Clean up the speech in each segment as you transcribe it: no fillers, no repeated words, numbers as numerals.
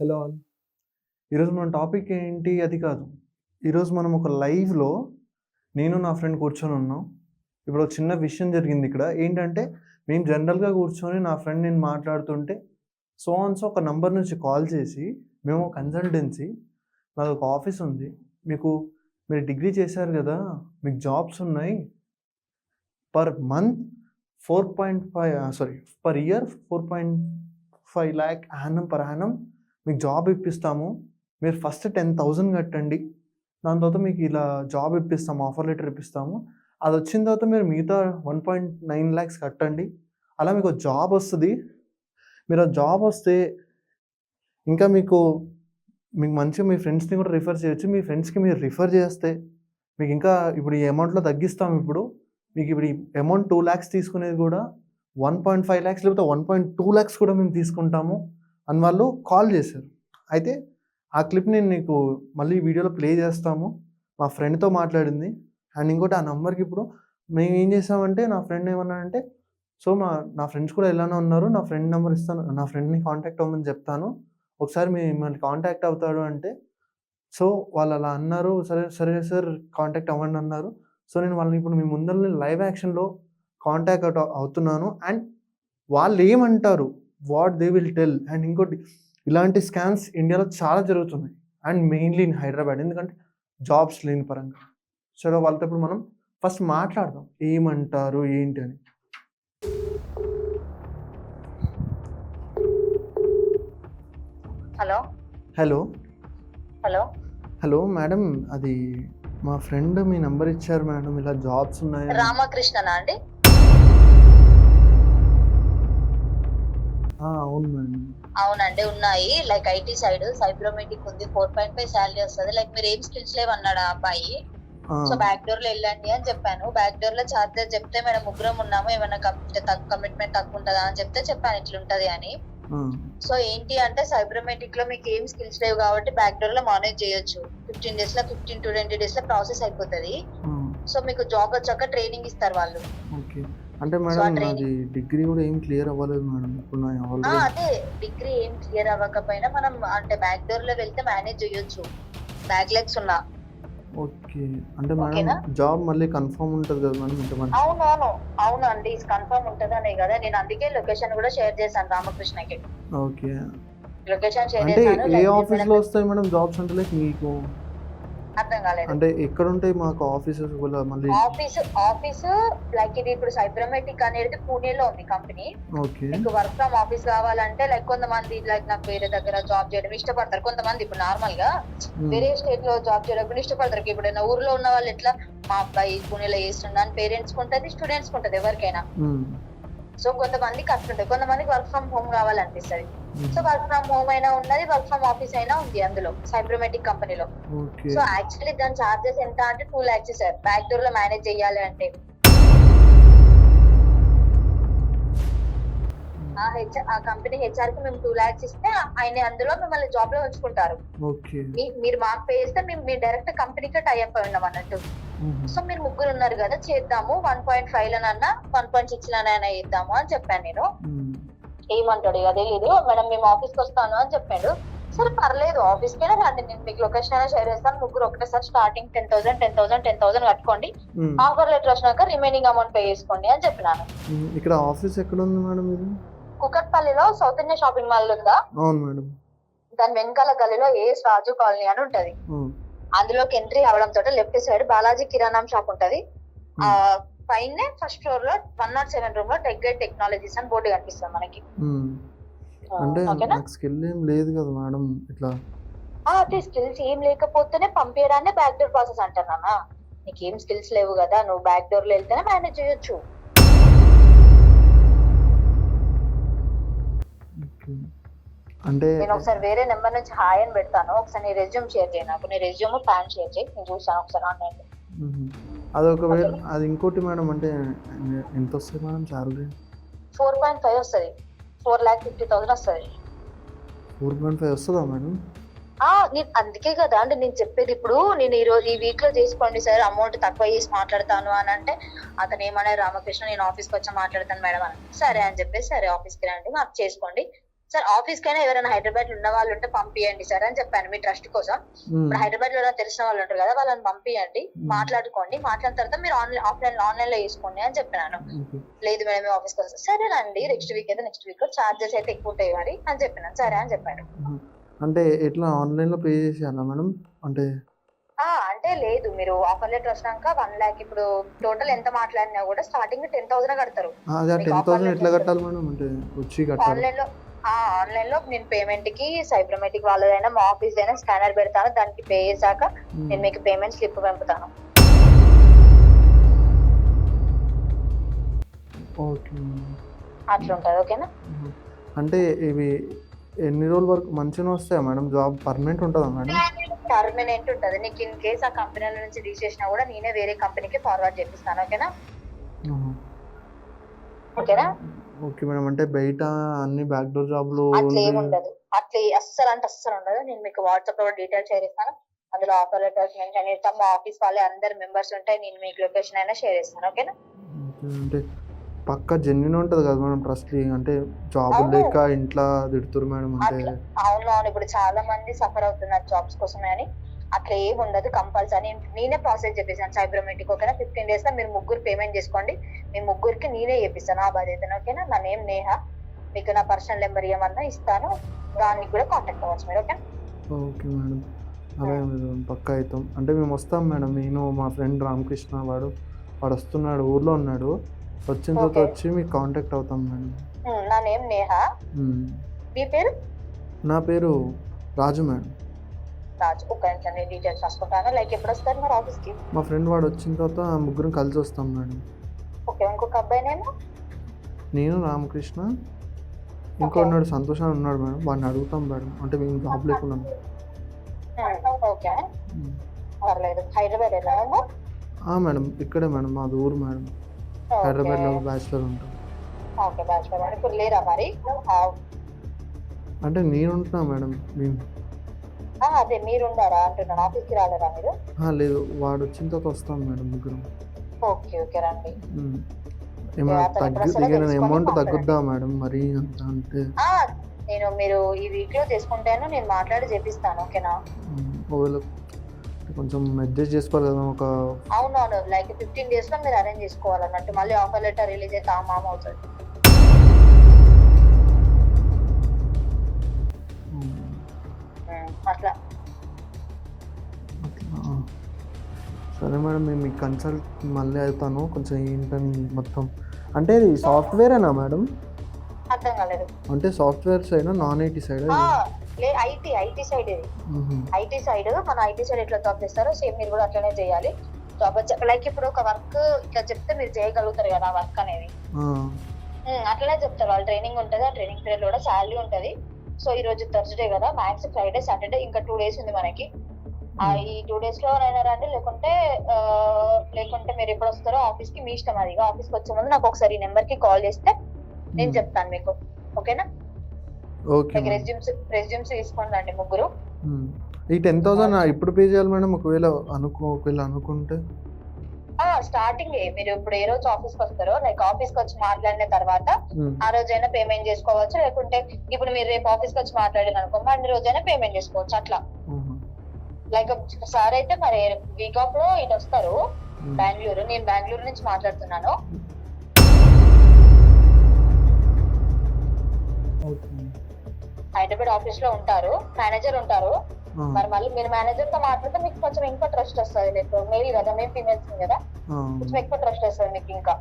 Hello all. ఈరోజు మన topic ఏంటి అది కాదు. ఈరోజు మనం ఒక లైవ్‌లో నేను నా ఫ్రెండ్ కూర్చొని ఉన్నాం. ఇప్పుడు ఒక చిన్న విషయం జరిగింది ఇక్కడ. ఏంటంటే మేము జనరల్‌గా కూర్చొని నా ఫ్రెండ్ నేను మాట్లాడుతుంటే సో అండ్ సో ఒక నంబర్ నుంచి కాల్ చేసి మేము కన్సల్టెన్సీ నాదొక ఆఫీస్ ఉంది. మీరు డిగ్రీ చేశారు గదా! మీకు జాబ్స్ ఉన్నాయి. Per month 4.5 per year 4.5 lakh per annum మీకు జాబ్ ఇప్పిస్తాము. మీరు ఫస్ట్ 10,000 కట్టండి. దాని తర్వాత మీకు ఇలా జాబ్ ఇప్పిస్తాము. ఆఫర్ లెటర్ ఇప్పిస్తాము. అదొచ్చిన తర్వాత మీరు మిగతా 1.9 లాక్స్ కట్టండి. అలా మీకు జాబ్ వస్తది. మీరు ఆ జాబ్ వస్తే ఇంకా మీకు మంచిగా మీ ఫ్రెండ్స్‌ని కూడా రిఫర్ చేయొచ్చు. మీ ఫ్రెండ్స్‌కి మీరు రిఫర్ చేస్తే మీకు ఇంకా ఇప్పుడు ఈ అమౌంట్‌లో తగ్గిస్తాం ఇప్పుడు. మీకు ఇప్పుడు ఈ అమౌంట్ 2 లాక్స్ తీసుకునేది కూడా 1.5 లాక్స్ లేకపోతే 1.2 లాక్స్ కూడా మేము తీసుకుంటాము అని వాళ్ళు కాల్ చేశారు. అయితే ఆ క్లిప్ నేను నీకు మళ్ళీ వీడియోలో ప్లే చేస్తాము. మా ఫ్రెండ్‌తో మాట్లాడింది. అండ్ ఇంకోటి ఆ నంబర్‌కి ఇప్పుడు మేము ఏం చేసామంటే నా ఫ్రెండ్ ఏమన్నాడంటే, సో నా ఫ్రెండ్స్ కూడా ఇలానే ఉన్నారు. నా ఫ్రెండ్ నంబర్ ఇస్తాను. నా ఫ్రెండ్‌ని కాంటాక్ట్ అవ్వమని చెప్తాను. ఒకసారి మిమ్మల్ని కాంటాక్ట్ అవుతాడు అంటే, సో వాళ్ళు అలా అన్నారు. సరే సార్ కాంటాక్ట్ అవ్వండి అన్నారు. సో నేను వాళ్ళని ఇప్పుడు మీ ముందరనే లైవ్ యాక్షన్‌లో కాంటాక్ట్ అవుతున్నాను. అండ్ వాళ్ళేమంటారు, what they will tell. And ఇంకోటి ఇలాంటి స్కామ్స్ ఇండియాలో చాలా జరుగుతున్నాయి. And mainly in Hyderabad. ఎందుకంటే జాబ్స్ లేని పరంగా. సో వాళ్ళతో ఇప్పుడు మనం ఫస్ట్ మాట్లాడదాం. ఏమంటారు ఏంటి అని. Hello hello. Hello hello madam, అది మా ఫ్రెండ్ మీ నంబర్ ఇచ్చారు మేడం. ఇలా జాబ్స్ ఉన్నాయి. రామకృష్ణనా అండి? అవును మేడం. అవునండి, ఉన్నాయి. లైక్ ఐటీ సైడ్ సైబ్రోమెటిక్ ఉంది. 4.5 సాలరీ వస్తుంది. లైక్ మీరు ఏం స్కిల్స్ లేవన్నాడు ఆ అబ్బాయి. సో బ్యాక్ డోర్ లో వెళ్ళండి అని చెప్పాను. బ్యాక్ డోర్ లో చార్జర్ చెప్తే మేడం ముగ్గురం ఉన్నాము, ఏమైనా కమిట్మెంట్ తక్కువ ఉంటుందా అని చెప్పాను ఇట్లుంటది అని. సో ఏంటి అంటే సైబ్రోమెటిక్ లో మీకు ఏం స్కిల్స్ లేవు కాబట్టి బ్యాక్ డోర్ లో మేనేజ్ చేయొచ్చు. 15 days లో 15 to 20 days లో ప్రాసెస్ అయిపోతుంది. సో మీకు జాబ్ వచ్చాక ట్రైనింగ్ ఇస్తారు వాళ్ళు. ఓకే. అంటే మేడం నాది డిగ్రీ కూడా ఏం క్లియర్ అవ్వలేదు మేడం. ఇప్పుడు అదే డిగ్రీ ఏం క్లియర్ అవ్వకపోయినా మనం అంటే బ్యాక్ డోర్ లో వెళ్తే మేనేజ్ చేయొచ్చు, బ్యాక్ లెగ్స్ ఉన్నా. ఓకే. అంటే మేడం జాబ్ మళ్ళీ కన్ఫర్మ్ ఉంటది కదా మేడం ఇంతమంది? అవునండి, కన్ఫర్మ్ ఉంటదనే కదా నేను అందుకే లొకేషన్ కూడా షేర్ చేశాను రామకృష్ణకి. ఓకే. లొకేషన్ షేర్ అంటే చేశాను. ఏ ఆఫీస్ లో వస్తాయి మేడం జాబ్స్ అంటే లైక్ మీకు? అర్థం కాలేదు. అంటే ఎక్కడ ఉంటాయి మాకు ఆఫీసెస్ కూడా మళ్ళీ? ఆఫీస్ లైక్ ఇది ఇప్పుడు సైబ్రోమెటిక్ అనేది పూణేలో ఉంది కంపెనీ. ఓకే. మీకు వర్క్ ఫ్రమ్ ఆఫీస్ కావాలంటే లైక్ కొంతమంది లైక్ నాకు వేరే దగ్గర జాబ్ చేయడం ఇష్టపడతారు. కొంతమంది ఇప్పుడు నార్మల్ గా వేరే స్టేట్ లో జాబ్ చేయడం ఇష్టపడతారు. ఇప్పుడు ఊర్లో ఉన్న వాళ్ళు ఎట్లా మా అబ్బాయి పూణేలో చేస్తుండ అని పేరెంట్స్ ఉంటది, స్టూడెంట్స్ ఉంటది, ఎవరికైనా. సో కొంతమందికి అట్లుంటది, కొంతమందికి వర్క్ ఫ్రమ్ హోమ్ కావాలనిపిస్తుంది. సో వర్క్ ఫ్రమ్ హోమ్ అయినా ఉన్నది, వర్క్ ఫ్రమ్ ఆఫీస్ అయినా ఉంది అందులో సైబ్రోమెటిక్ కంపెనీలో. సో యాక్చువల్లీ దాని చార్జెస్ ఎంత అంటే 2 lakhs సార్, బ్యాక్ డోర్ లో మేనేజ్ చేయాలి అంటే. ఆ కంపెనీ హెచ్ఆర్ కి మేము 2 lakhs ఇస్తే ఆయన అందులో మిమ్మల్ని జాబ్ లో ఉంచుకుంటారు. మీరు మాకు పే చేస్తే మేము మీ డైరెక్ట్ కంపెనీకి టై అప్ అయి ఉన్నాం అన్నట్టు. సో మీరు ముగ్గురు ఉన్నారు కదా, చేద్దాము 1.5 లనన్నా 1.6 లనైనా ఇద్దాము అని చెప్పాను నేను. ఏమంటాడు, అదే లేదు మేడం మేము ఆఫీస్కి వస్తాను అని చెప్పాడు. సరే పర్లేదు, ఆఫీస్కి అయినా రండి, నేను మీకు లొకేషన్ అయినా షేర్ చేస్తాను. ముగ్గురు ఒకటేసారి స్టార్టింగ్ 10,000 కట్టుకోండి, ఆఫర్ లెటర్ వచ్చినాక రిమైనింగ్ అమౌంట్ పే చేసుకోండి అని చెప్పినాను. ఇక్కడ ఆఫీస్ ఎక్కడ ఉంది మేడం? ఇది కుకట్పల్లిలో సౌత్ ఇండియా షాపింగ్ మాల్ ఉందా? అవును మేడం. దాని వెనకాల గల్లీలో ఏఎస్ రాజు కాలనీ అని ఉంటది. అందులోకి ఎంట్రీ అవడం తోట లెఫ్ట్ సైడ్ బాలాజీ కిరాణం షాప్ ఉంటది. ఆ పైన ఫస్ట్ ఫ్లోర్ లో 107 రూమ్ లో టెక్ గైడ్ టెక్నాలజీస్ అని బోర్డు కనిపిస్తుంది మనకి. అంటే నాకు స్కిల్ ఏం లేదు కదా మేడం ఇట్లా. అదే స్కిల్స్ ఏం లేకపోతేనే పంపించడాన్ని బ్యాక్ డోర్ ప్రాసెస్ అంటున్నా. నీకేం స్కిల్స్ లేవు కదా, నువ్వు బ్యాక్ డోర్ లో వెళ్తేనే మేనేజ్ చేయొచ్చు. అంటే నేను ఒకసారి వేరే నెంబర్ నుంచి హాయ్ అని పెడతాను, ఒకసారి నీ రెజ్యూమ్ షేర్ చేయి నాకు. నీ రెజ్యూమ్ ప్యాన్ షేర్ చేయి, నేను చూసాను ఒకసారి ఆన్లైన్ లో. అదొకవేళ అది ఇంకోటి మేడం, అంటే ఎంత వస్తుంది మేడం సాలరీ? 4.5 వస్తుంది, 4,50,000 వస్తుంది. 4.5 వస్తుందా మేడం? అందుకే కదా అంటే నేను చెప్పేది. ఇప్పుడు నేను ఈ వీక్ లో చేసుకోండి సార్, అమౌంట్ తక్కువ చేసి మాట్లాడతాను అని అంటే అతను ఏమన్నా రామకృష్ణ నేను ఆఫీస్కి వచ్చి మాట్లాడతాను మేడం అని. సరే అని చెప్పేసి సరే ఆఫీస్కి రండి మాకు చేసుకోండి, సార్ ఆఫీస్ కైనా ఎవరైనా హైదరాబాద్ లో ఉన్న వాళ్ళు ఉంటే పంపియండి సార్ అని చెప్పాను మీ ట్రస్ట్ కోసం. ఇప్పుడు హైదరాబాద్ లో ఎవరైనా తెలిసిన వాళ్ళు ఉంటారు కదా, వాళ్ళని పంపియండి, మాట్లాడుకోండి, మాట్లాడిన తర్వాత మీరు ఆన్లైన్ లో చేసుకోండి అని చెప్పినాను. లేదు మేడం ఆఫీస్కి వస్తాం. సరేనండి నెక్స్ట్ వీక్ అయితే నెక్స్ట్ వీక్ చార్జెస్ అయితే ఎక్కువ ఉంటాయి మరి అని చెప్పినాను. సరే అని చెప్పాడు. అంటే ఎట్లా ఆన్లైన్ లో పే చేసేయాలా మేడం? అంటే లేదు, మీరు ఆఫర్ లెటర్ వచ్చినాక 1 lakh ఇప్పుడు టోటల్ ఎంత మాట్లాడినా కూడా స్టార్టింగ్ 10,000 కడతారు. అదే 10,000 ఎట్లా కట్టాలి మేడం? అంటే వచ్చి కట్టాలి ఆన్లైన్ లో నేను పేమెంట్ కి సైబర్మెటిక్ వాళ్ళదైనా మా ఆఫీస్ అయినా స్కానర్ పెడతాను, దానికి పే చేశాక నేను మీకు పేమెంట్ స్లిప్ పంపుతాను. ఓకే అట్లా ఉంటుంది. ఓకేనా? అంటే ఇవి ఎన్ని రోజుల వరకు మంచిగా వస్తాయా మేడం? జాబ్ పర్మనెంట్ ఉంటుందా మేడం? పర్మనెంట్ ఉంటుంది. నీకు ఇన్ కేస్ ఆ కంపెనీ నుంచి తీసేసినా కూడా నేనే వేరే కంపెనీకి ఫార్వర్డ్ చేపిస్తాను. ఓకేనా? ఓకేనా? Okay madam. అంటే బయట అన్ని బ్యాక్ డోర్ జాబ్లు అట్లా ఏముండదు, అట్లా అస్సలు ఉండదు. నేను మీకు వాట్సాప్ లో డీటెయిల్స్ షేర్ చేస్తాను, అందులో ఆఫర్ లెటర్స్ మెన్షన్ చేస్తాం, మా ఆఫీస్ వాళ్ళే అందరు మెంబర్స్ ఉంటాయి, నేను మీకు లొకేషన్ అయినా షేర్ చేస్తాను. ఓకేనా? అంటే పక్కా జెన్యున్ ఉంటుంది కదా మేడం ట్రస్ట్? అంటే జాబ్ లేక ఇంట్లో తిడుతురు మేడం అంటే. అవును, ఇప్పుడు చాలా మంది సఫర్ అవుతున్నారు జాబ్స్ కోసమే అని. అట్లా ఏమి ఉండదు, కంపల్సరీ నేనే ప్రాసెస్ చెప్పేసాను సైబర్మెటిక్. ఓకేనా? 15 days లో మీరు 3 పేమెంట్ చేసుకోండి, మీ 3కి నేనే చేపిస్తాను ఆ బాధ్యత. ఓకేనా? నా నేమ్ నేహ, మీకు నా పర్సనల్ నెంబర్ ఏమన్నా ఇస్తాను, దానికి కూడా కాంటాక్ట్ అవ్వచ్చు మీరు. ఓకే? ఓకే మేడం, అలాగే మేడం పక్కా అవుతాం. అంటే మేము వస్తాం మేడం, నేను మా ఫ్రెండ్ రామకృష్ణ, వాడు వస్తున్నాడు, ఊర్లో ఉన్నాడు, వచ్చిన తర్వాత వచ్చి మీకు కాంటాక్ట్ అవుతాం మేడం. నా నేమ్ నేహ. మీ పేరు? నా పేరు రాజు మేడం. రాజు. ఒక నిమిషం నేను డీటెయిల్స్ రాసుకుంటాను. లైక్ ఎప్పుడు వస్తారు మరి ఆఫీస్కి? మా ఫ్రెండ్ వాడు వచ్చిన తర్వాత ముగ్గురం కలిసి వస్తాం మేడం. ఓకే. ఇంకొక అబ్బాయినేమో? నేను రామకృష్ణ, ఇంకోన్నాడు సంతోష్ అని ఉన్నాడు మేడం, వాడిని అడుగుతాం మేడం. అంటే మేము జాబ్ లేకుండా. ఓకే, పర్లేదు. హైదరాబాద్ మేడం ఇక్కడే మేడం, మాది ఊరు మేడం. హైదరాబాద్లో బ్యాచిలర్ ఉంటాం. Okay, bachelor. ఇప్పుడు లేరా మరి? అంటే నేను ఉంటున్నా మేడం. మేము అదే మీరు ఉండారా అంటున్నాను, ఆఫీస్కి రాలేరా మీరు? లేదు, వాడు వచ్చిన తర్వాత వస్తాం మేడం ముగ్గురం. ఓకే ఓకే, రండి. ఏమైనా అమౌంట్ తగ్గుద్దా మేడం మరి అంత? అంటే మీరు ఈ వీక్ లో తీసుకుంటాను, నేను మాట్లాడి చేపిస్తాను. ఓకేనా? ఒకవేళ కొంచెం అడ్జస్ట్ చేసుకోవాలి కదా. అవునవును, లైక్ 15 days లో మీరు అరేంజ్ చేసుకోవాలన్నట్టు. మళ్ళీ ఆఫర్ లెటర్ రిలీజ్ అయితే మామ అవుతుంది. అట్లా. సరే మేడం, మేము మీకు కన్సల్ట్ మళ్ళీ అవుతాను కొంచెం ఏంటని మొత్తం. అంటే ఇది సాఫ్ట్వేరేనా మేడం? అర్థం కాలేదు. అంటే software side, non IT side? IT side. ఇది ఐటీ సైడ్. మన ఐటీ సైడ్ ఎట్లా జాబ్ చేస్తారో సేమ్ మీరు కూడా అట్లనే చేయాలి. జాబ్ లైక్ ఇప్పుడు ఒక వర్క్ ఇట్లా చెప్తే మీరు చేయగలుగుతారు కదా ఆ వర్క్ అనేది, అట్లనే చెప్తారు వాళ్ళు. ట్రైనింగ్ ఉంటుంది, ఆ ట్రైనింగ్ పీరియడ్ కూడా శాలరీ ఉంటుంది. సో ఈ రోజు థర్స్డే కదా, మ్యాక్స్ ఫ్రైడే సాటర్డే ఇంకా 2 days ఉంది మనకి. ఈ 2 days లో అయినా రండి, లేకుంటే మీరు ఎప్పుడు వస్తారో ఆఫీస్ కి మీ ఇష్టం. అది ఆఫీస్కి వచ్చే ముందు నాకు ఒకసారి ఈ నెంబర్ కి కాల్ చేస్తే నేను చెప్తాను మీకు. ఓకేనా? రెజ్యూమ్స్ తీసుకోండి రండి ముగ్గురు. ఈ 10,000 ఇప్పుడు పే చేయాలి మేడం? ఒకవేళ అనుకుంటే స్టార్టింగ్ మీరు ఇప్పుడు ఏ రోజు ఆఫీస్కి వస్తారో, లైక్ ఆఫీస్కి వచ్చి మాట్లాడిన తర్వాత ఆ రోజైనా పేమెంట్ చేసుకోవచ్చు, లేకుంటే ఇప్పుడు మీరు రేపు ఆఫీస్కి వచ్చి మాట్లాడిన అనుకో మండే రోజైనా పేమెంట్ చేసుకోవచ్చు. అట్లా లైక్ సార్ అయితే మరి వీక్ ఆఫ్ లో ఇటు వస్తారు బెంగళూరు. నేను బెంగళూరు నుంచి మాట్లాడుతున్నాను. హైదరాబాద్ ఆఫీస్ లో ఉంటారు, మేనేజర్ ఉంటారు. మరి మళ్ళీ మీరు మేనేజర్ తో మాట్లాడితే మీకు కొంచెం ఇంకా ట్రస్ట్ వస్తుంది. లేదు మేల్ కదా, మేము ఫీమేల్స్ కదా, కొంచెం ఎక్కువ ట్రస్ట్ వస్తుంది మీకు ఇంకా.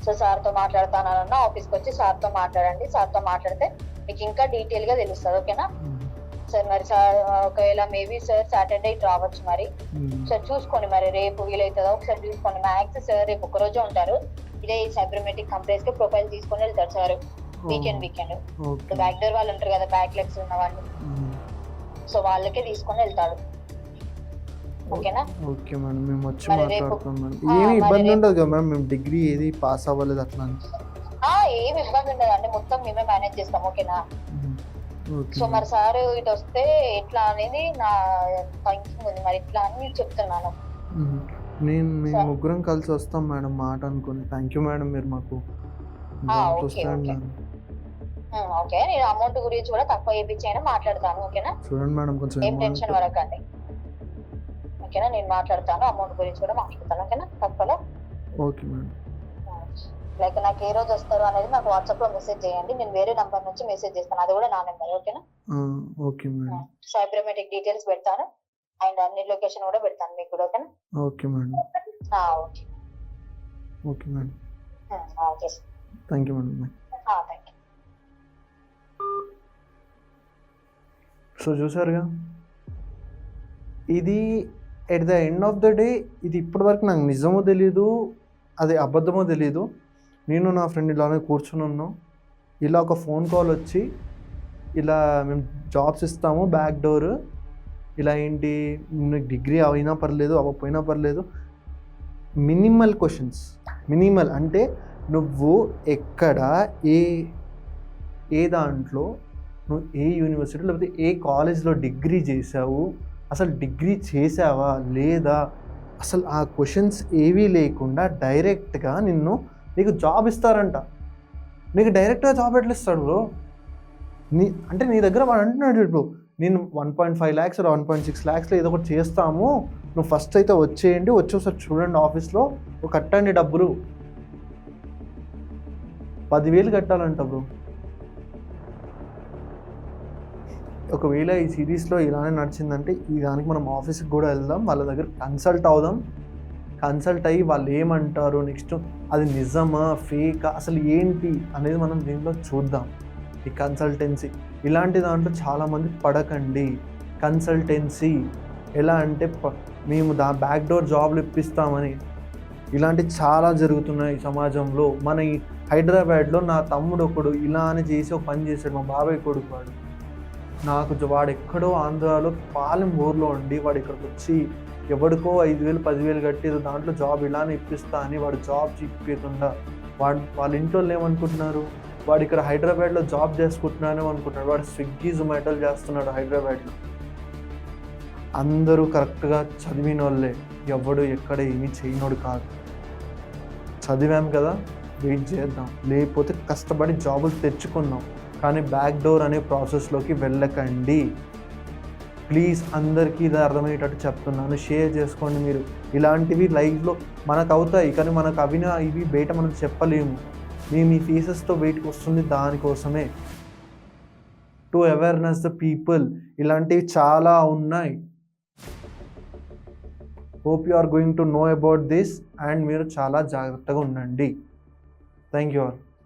సో సార్ తో మాట్లాడతానన్నా ఆఫీస్కి వచ్చి సార్ తో మాట్లాడండి. సార్ తో మాట్లాడితే మీకు ఇంకా డీటెయిల్ గా తెలుస్తుంది. ఓకేనా సార్? మరి సార్ ఒకవేళ మేబీ సార్ సాటర్డే ఇటు రావచ్చు మరి. సార్ చూసుకోండి మరి, రేపు వీలవుతుందో ఒకసారి చూసుకోండి. మ్యాక్స్ సార్ రేపు ఒక రోజే ఉంటారు. ఇదే సైబర్మెటిక్ కంపెనీస్ కి ప్రొఫైల్ తీసుకొని వెళ్తారు సార్ వీకెండ్. బ్యాక్ డోర్ వాళ్ళు ఉంటారు కదా, బ్యాక్ లెగ్స్ ఉన్న వాళ్ళు, సో వాళ్ళకే తీసుకొని వెళ్తాడు. ఓకేనా? ఓకే మేడం, మేము వచ్చి మాట్లాడతాం మేడం. ఏమి ఇబ్బంది ఉండదు కదా మేడం? మేము డిగ్రీ ఏది పాస్ అవ్వలేదు అట్లా. ఏమి ఇబ్బంది ఉండదు అండి, మొత్తం మేమే మేనేజ్ చేస్తాం. ఓకేనా? సో మరి సార్ ఇటు వస్తే ఎట్లా అనేది నా థింకింగ్ ఉంది, మరి ఇట్లా అని చెప్తున్నాను. మేము ముగ్గురం కలిసి వస్తాం మేడం మాట అనుకుని. థ్యాంక్ యూ మేడం, మీరు మాకు ఓకే, నేను అమౌంట్ గురించి కూడా తక్కువ వేయించైనా మాట్లాడతాను. ఓకేనా? చూడండి మేడం, కొంచెం ఏం టెన్షన్ పడకండి. ఓకేనా? నేను మాట్లాడతాను, అమౌంట్ గురించి కూడా మాట్లాడతాను. ఓకేనా? తక్కువలో. Okay madam. లైక్ నాకు ఏ రోజు వస్తారు అనేది నాకు వాట్సాప్ లో మెసేజ్ చేయండి. నేను వేరే నంబర్ నుంచి మెసేజ్ చేస్తాను, అది కూడా నా నెంబర్. ఓకేనా? Okay madam. సైబర్మెటిక్ డీటెయిల్స్ పెడతాను అండ్ అన్ని లొకేషన్ కూడా పెడతాను మీకు కూడా. ఓకేనా? Okay madam. Okay. Okay madam. Okay. Thank you madam. Thank you. So చూసారుగా, ఇది at the end of the day ఇది ఇప్పటివరకు నాకు నిజమో తెలీదు, అది అబద్ధమో తెలీదు. నేను నా ఫ్రెండ్ ఇలానే కూర్చొని ఉన్నాం, ఇలా ఒక ఫోన్ కాల్ వచ్చి ఇలా మేము జాబ్స్ ఇస్తాము బ్యాక్ డోర్, ఇలా ఏంటి నీకు డిగ్రీ అయినా పర్లేదు అవ్వకపోయినా పర్లేదు, మినిమల్ క్వశ్చన్స్. మినిమల్ అంటే నువ్వు ఎక్కడ ఏ దాంట్లో నువ్వు ఏ యూనివర్సిటీ లేకపోతే ఏ కాలేజ్లో డిగ్రీ చేసావు, అసలు డిగ్రీ చేసావా లేదా, అసలు ఆ క్వశ్చన్స్ ఏవీ లేకుండా డైరెక్ట్గా నీకు జాబ్ ఇస్తారంట. నీకు డైరెక్ట్గా జాబ్ ఎట్లా ఇస్తాడు బ్రో? అంటే నీ దగ్గర వాడు అంటున్నాడు ఇప్పుడు, నేను 1.5 lakhs 1.6 lakhsలో ఏదో ఒకటి చేస్తాము, నువ్వు ఫస్ట్ అయితే వచ్చేయండి, వచ్చి ఒకసారి చూడండి ఆఫీస్లో, కట్టండి డబ్బులు, 10,000 కట్టాలంట బ్రో. ఒకవేళ ఈ సిరీస్లో ఇలానే నడిచిందంటే ఈ దానికి మనం ఆఫీస్కి కూడా వెళ్దాం, వాళ్ళ దగ్గర కన్సల్ట్ అవుదాం, కన్సల్ట్ అయ్యి వాళ్ళు ఏమంటారు నెక్స్ట్, అది నిజమా ఫేకా అసలు ఏంటి అనేది మనం దీంట్లో చూద్దాం. ఈ కన్సల్టెన్సీ ఇలాంటి దాంట్లో చాలామంది పడకండి. కన్సల్టెన్సీ ఎలా అంటే మేము బ్యాక్ డోర్ జాబ్లు ఇప్పిస్తామని, ఇలాంటి చాలా జరుగుతున్నాయి సమాజంలో. మన ఈ హైదరాబాద్లో నా తమ్ముడు ఒకడు ఇలా అని చేసి ఒక పని చేశాడు, మా బాబాయ్ కొడుకు వాడు. వాడు ఎక్కడో ఆంధ్రాలో పాలెం ఊర్లో ఉండి వాడు ఇక్కడికి వచ్చి ఎవడికో 5,000 10,000 కట్టి దాంట్లో జాబ్ ఇలానే ఇప్పిస్తా అని వాడు జాబ్ ఇప్పించకుండా వాళ్ళ ఇంట్లో ఏమనుకుంటున్నారు, వాడు ఇక్కడ హైదరాబాద్లో జాబ్ చేసుకుంటున్నాను అనుకుంటున్నాడు. వాడు స్విగ్గీ జొమాటోలు చేస్తున్నాడు హైదరాబాద్లో. అందరూ కరెక్ట్గా చదివిన వాళ్ళే, ఎవడు ఎక్కడ ఏమీ చేయనోడు కాదు. చదివాం కదా, వెయిట్ చేద్దాం, లేకపోతే కష్టపడి జాబులు తెచ్చుకుందాం, కానీ బ్యాక్ డోర్ అనే ప్రాసెస్లోకి వెళ్ళకండి ప్లీజ్. అందరికీ ఇది అర్థమయ్యేటట్టు చెప్తున్నాను, షేర్ చేసుకోండి. మీరు ఇలాంటివి లైవ్లో మనకు అవుతాయి, కానీ మనకు ఇవి బయట మనం చెప్పలేము. మేము ఈ ఫేసెస్తో బయటకు వస్తుంది దానికోసమే, టు అవేర్నెస్ ద పీపుల్. ఇలాంటివి చాలా ఉన్నాయి. Hope you are going to know about this and మీరు చాలా జాగ్రత్తగా ఉండండి. Thank you all.